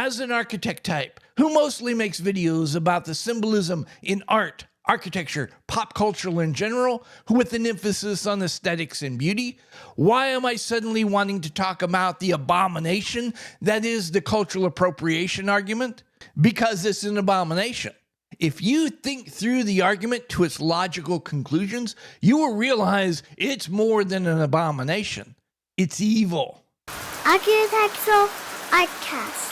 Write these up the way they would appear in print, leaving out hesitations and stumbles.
As an architect type who mostly makes videos about the symbolism in art, architecture, pop culture in general, with an emphasis on aesthetics and beauty, why am I suddenly wanting to talk about the abomination that is the cultural appropriation argument? Because it's an abomination. If you think through the argument to its logical conclusions, you will realize it's more than an abomination. It's evil. Architectural Artcast.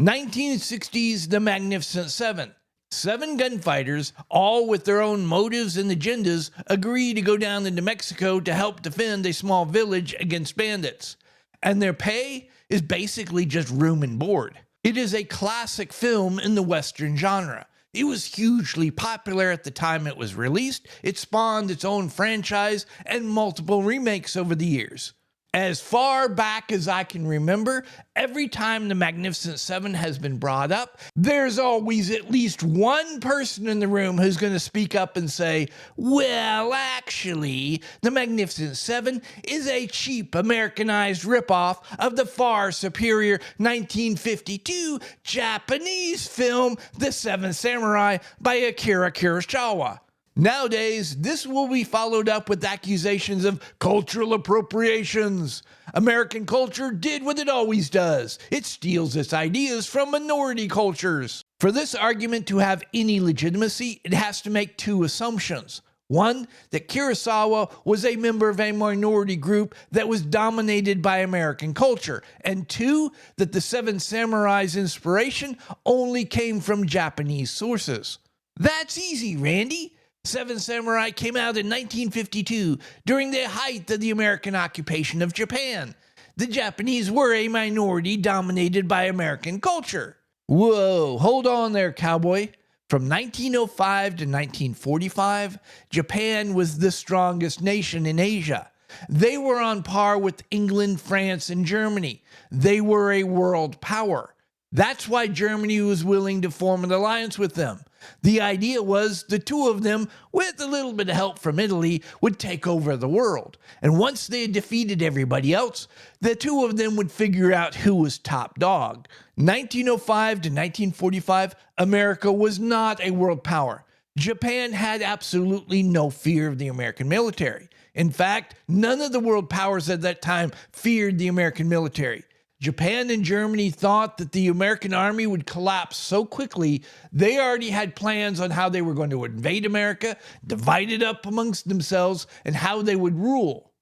1960s The Magnificent Seven. 7 gunfighters, all with their own motives and agendas, agree to go down into Mexico to help defend a small village against bandits. And their pay is basically just room and board. It is a classic film in the Western genre. It was hugely popular at the time it was released. It spawned its own franchise and multiple remakes over the years. As far back as I can remember, every time the Magnificent Seven has been brought up, there's always at least one person in the room who's going to speak up and say, well, actually, the Magnificent Seven is a cheap Americanized ripoff of the far superior 1952 Japanese film, The Seven Samurai by Akira Kurosawa. Nowadays, this will be followed up with accusations of cultural appropriations. American culture did what it always does. It steals its ideas from minority cultures. For this argument to have any legitimacy, it has to make 2 assumptions. One, that Kurosawa was a member of a minority group that was dominated by American culture. And 2, that the Seven Samurai's inspiration only came from Japanese sources. That's easy, Randy. Seven Samurai came out in 1952 during the height of the American occupation of Japan. The Japanese were a minority dominated by American culture. Whoa, hold on there, cowboy. From 1905 to 1945, Japan was the strongest nation in Asia. They were on par with England, France, and Germany. They were a world power. That's why Germany was willing to form an alliance with them. The idea was the 2 of them, with a little bit of help from Italy, would take over the world. And once they had defeated everybody else, the 2 of them would figure out who was top dog. 1905 to 1945, America was not a world power. Japan had absolutely no fear of the American military. In fact, none of the world powers at that time feared the American military. Japan and Germany thought that the American army would collapse so quickly, they already had plans on how they were going to invade America, divide it up amongst themselves, and how they would rule.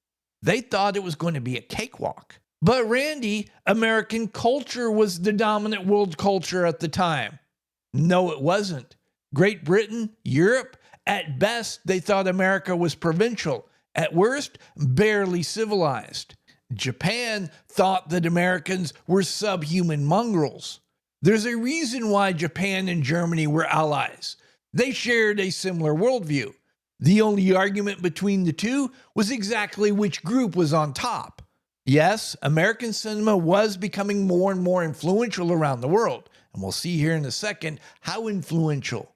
They thought it was going to be a cakewalk. But Randy, American culture was the dominant world culture at the time. No, it wasn't. Great Britain, Europe, at best, they thought America was provincial. At worst, barely civilized. Japan thought that Americans were subhuman mongrels. There's a reason why Japan and Germany were allies. They shared a similar worldview. The only argument between the 2 was exactly which group was on top. Yes, American cinema was becoming more and more influential around the world, and we'll see here in a second how influential.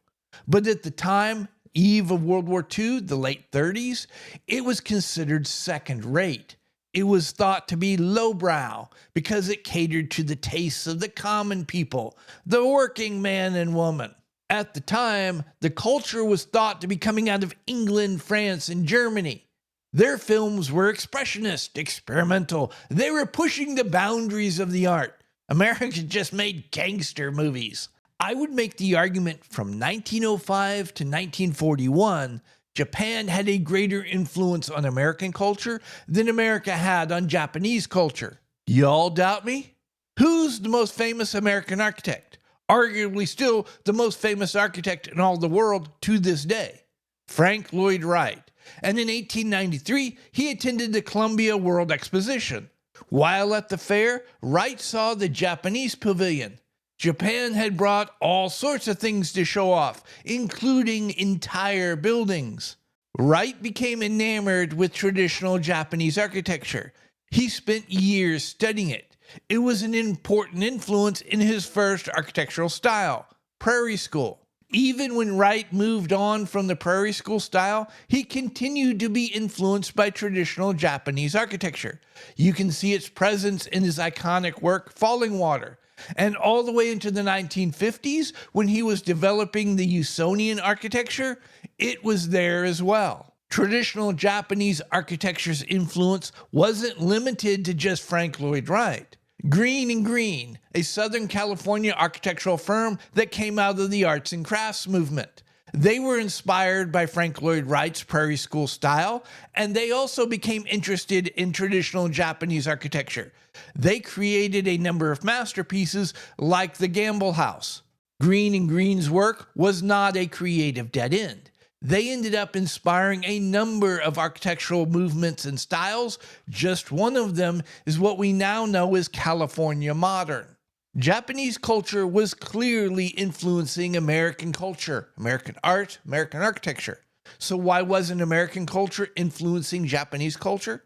But at the time, eve of World War II, the late 30s, it was considered second-rate. It was thought to be lowbrow because it catered to the tastes of the common people, the working man and woman. At the time, the culture was thought to be coming out of England, France, and Germany. Their films were expressionist, experimental. They were pushing the boundaries of the art. America just made gangster movies. I would make the argument from 1905 to 1941, Japan had a greater influence on American culture than America had on Japanese culture. Y'all doubt me? Who's the most famous American architect? Arguably still the most famous architect in all the world to this day. Frank Lloyd Wright. And in 1893, he attended the Columbia World Exposition. While at the fair, Wright saw the Japanese pavilion. Japan had brought all sorts of things to show off, including entire buildings. Wright became enamored with traditional Japanese architecture. He spent years studying it. It was an important influence in his first architectural style, Prairie School. Even when Wright moved on from the Prairie School style, he continued to be influenced by traditional Japanese architecture. You can see its presence in his iconic work, Falling Water. And all the way into the 1950s, when he was developing the Usonian architecture, it was there as well. Traditional Japanese architecture's influence wasn't limited to just Frank Lloyd Wright. Green and Green, a Southern California architectural firm that came out of the arts and crafts movement. They were inspired by Frank Lloyd Wright's Prairie School style, and they also became interested in traditional Japanese architecture. They created a number of masterpieces like the Gamble House. Green and Green's work was not a creative dead end. They ended up inspiring a number of architectural movements and styles. Just one of them is what we now know as California Modern. Japanese culture was clearly influencing American culture, American art, American architecture. So why wasn't American culture influencing Japanese culture?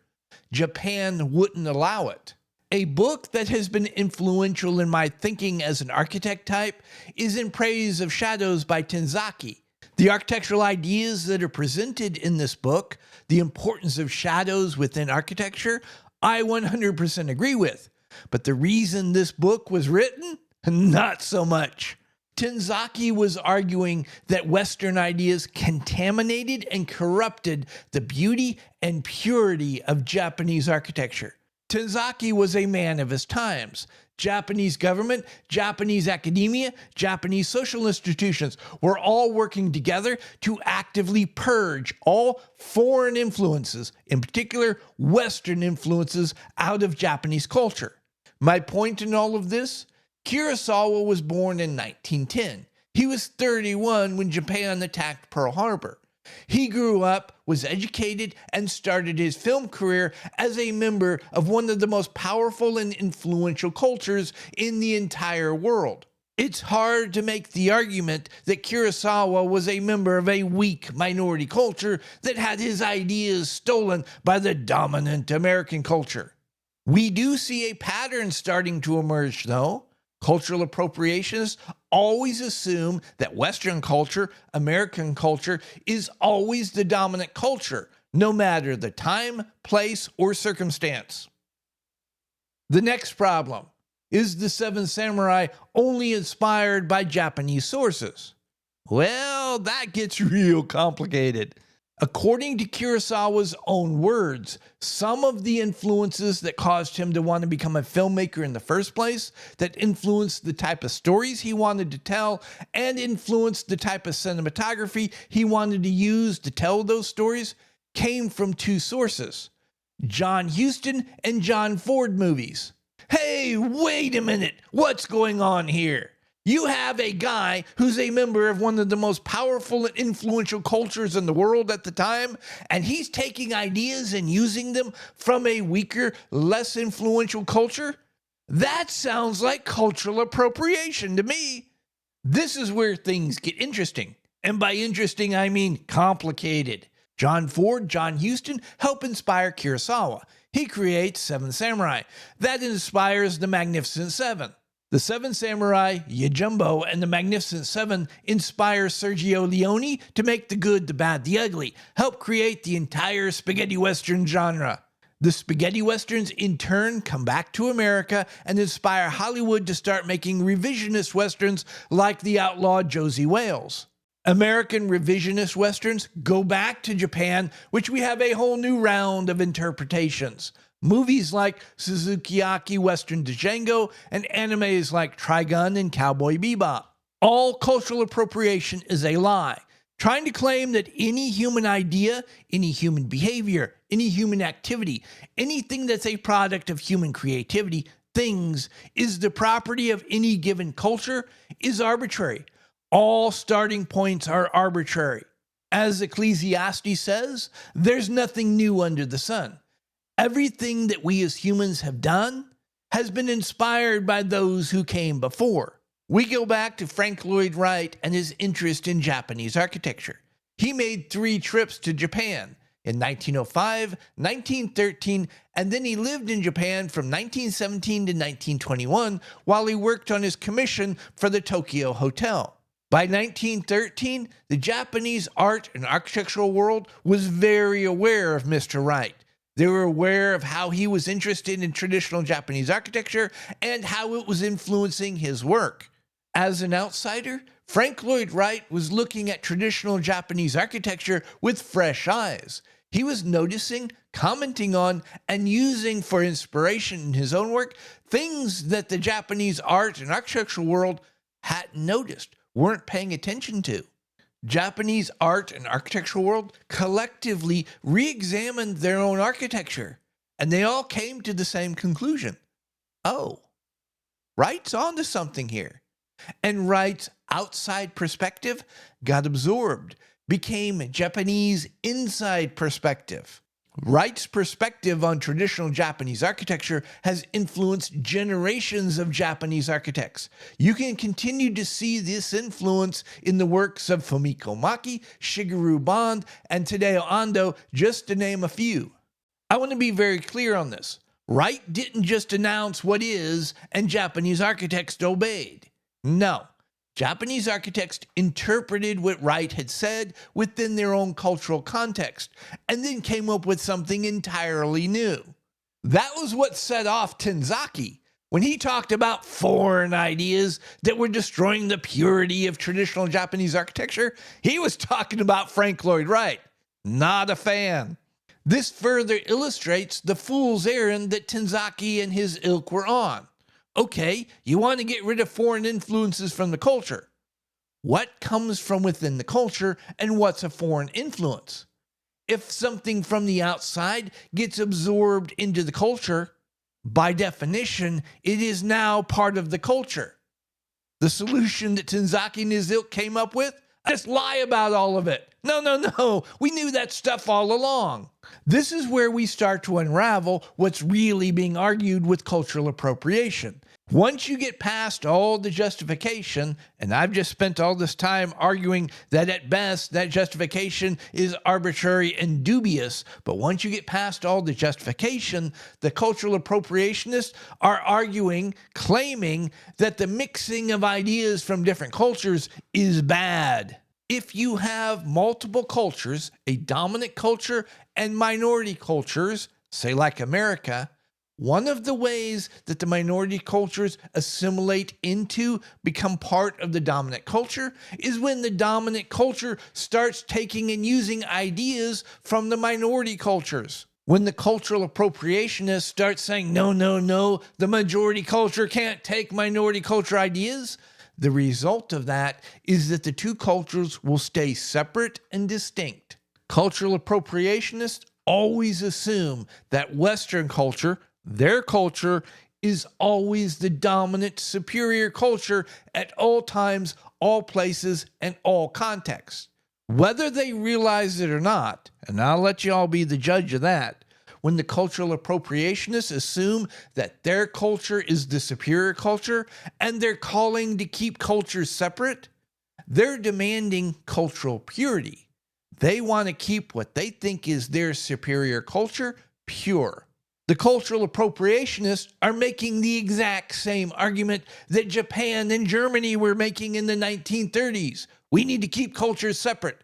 Japan wouldn't allow it. A book that has been influential in my thinking as an architect type is In Praise of Shadows by Tenzaki. The architectural ideas that are presented in this book, the importance of shadows within architecture, I 100% agree with. But the reason this book was written? Not so much. Tenzaki was arguing that Western ideas contaminated and corrupted the beauty and purity of Japanese architecture. Tenzaki was a man of his times. Japanese government, Japanese academia, Japanese social institutions were all working together to actively purge all foreign influences, in particular Western influences, out of Japanese culture. My point in all of this? Kurosawa was born in 1910. He was 31 when Japan attacked Pearl Harbor. He grew up, was educated, and started his film career as a member of one of the most powerful and influential cultures in the entire world. It's hard to make the argument that Kurosawa was a member of a weak minority culture that had his ideas stolen by the dominant American culture. We do see a pattern starting to emerge, though. Cultural appropriationists always assume that Western culture, American culture, is always the dominant culture, no matter the time, place, or circumstance. The next problem is the Seven Samurai only inspired by Japanese sources? Well, that gets real complicated. According to Kurosawa's own words, some of the influences that caused him to want to become a filmmaker in the first place, that influenced the type of stories he wanted to tell, and influenced the type of cinematography he wanted to use to tell those stories, came from two sources: John Huston and John Ford movies. Hey, wait a minute! What's going on here? You have a guy who's a member of one of the most powerful and influential cultures in the world at the time, and he's taking ideas and using them from a weaker, less influential culture? That sounds like cultural appropriation to me. This is where things get interesting. And by interesting, I mean complicated. John Ford, John Huston help inspire Kurosawa. He creates Seven Samurai. That inspires the Magnificent Seven. The Seven Samurai, Yojimbo, and the Magnificent Seven inspire Sergio Leone to make the good, the bad, the ugly, help create the entire spaghetti western genre. The spaghetti westerns in turn come back to America and inspire Hollywood to start making revisionist westerns like the outlaw Josie Wales. American revisionist westerns go back to Japan, which we have a whole new round of interpretations. Movies like Suzukiyaki Western Django and animes like Trigun and Cowboy Bebop. All cultural appropriation is a lie. Trying to claim that any human idea, any human behavior, any human activity, anything that's a product of human creativity, things, is the property of any given culture is arbitrary. All starting points are arbitrary. As Ecclesiastes says, there's nothing new under the sun. Everything that we as humans have done has been inspired by those who came before. We go back to Frank Lloyd Wright and his interest in Japanese architecture. He made 3 trips to Japan in 1905, 1913, and then he lived in Japan from 1917 to 1921 while he worked on his commission for the Tokyo Hotel. By 1913, the Japanese art and architectural world was very aware of Mr. Wright. They were aware of how he was interested in traditional Japanese architecture and how it was influencing his work. As an outsider, Frank Lloyd Wright was looking at traditional Japanese architecture with fresh eyes. He was noticing, commenting on, and using for inspiration in his own work things that the Japanese art and architectural world hadn't noticed, weren't paying attention to. Japanese art and architectural world collectively re-examined their own architecture, and they all came to the same conclusion. Oh, Wright's onto something here. And Wright's outside perspective got absorbed, became Japanese inside perspective. Wright's perspective on traditional Japanese architecture has influenced generations of Japanese architects. You can continue to see this influence in the works of Fumiko Maki, Shigeru Bond, and Tadao Ando, just to name a few. I want to be very clear on this. Wright didn't just announce what is, and Japanese architects obeyed. No. Japanese architects interpreted what Wright had said within their own cultural context, and then came up with something entirely new. That was what set off Tenzaki. When he talked about foreign ideas that were destroying the purity of traditional Japanese architecture, he was talking about Frank Lloyd Wright. Not a fan. This further illustrates the fool's errand that Tenzaki and his ilk were on. Okay, you want to get rid of foreign influences from the culture. What comes from within the culture and what's a foreign influence? If something from the outside gets absorbed into the culture, by definition, it is now part of the culture. The solution that Tenzaki and his ilk came up with? Just lie about all of it. No. We knew that stuff all along. This is where we start to unravel what's really being argued with cultural appropriation. Once you get past all the justification, and I've just spent all this time arguing that at best that justification is arbitrary and dubious, but once you get past all the justification, the cultural appropriationists are arguing, claiming that the mixing of ideas from different cultures is bad. If you have multiple cultures, a dominant culture and minority cultures, say like America, one of the ways that the minority cultures assimilate into, become part of the dominant culture, is when the dominant culture starts taking and using ideas from the minority cultures. When the cultural appropriationists start saying, no, the majority culture can't take minority culture ideas, the result of that is that the two cultures will stay separate and distinct. Cultural appropriationists always assume that Western culture, their culture, is always the dominant, superior culture at all times, all places, and all contexts. Whether they realize it or not, and I'll let you all be the judge of that, when the cultural appropriationists assume that their culture is the superior culture and they're calling to keep cultures separate, they're demanding cultural purity. They want to keep what they think is their superior culture pure. The cultural appropriationists are making the exact same argument that Japan and Germany were making in the 1930s. We need to keep cultures separate.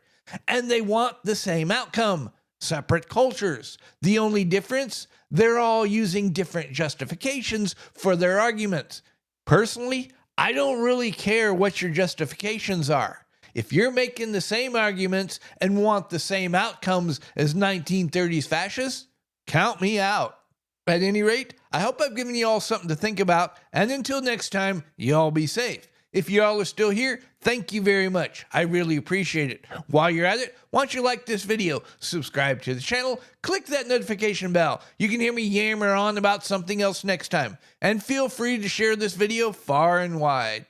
And they want the same outcome. Separate cultures. The only difference, they're all using different justifications for their arguments. Personally, I don't really care what your justifications are. If you're making the same arguments and want the same outcomes as 1930s fascists, count me out. At any rate, I hope I've given you all something to think about, and until next time, y'all be safe. If y'all are still here, thank you very much. I really appreciate it. While you're at it, why don't you like this video, subscribe to the channel, click that notification bell. You can hear me yammer on about something else next time. And feel free to share this video far and wide.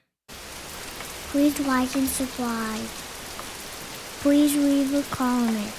Please like and subscribe. Please leave a comment.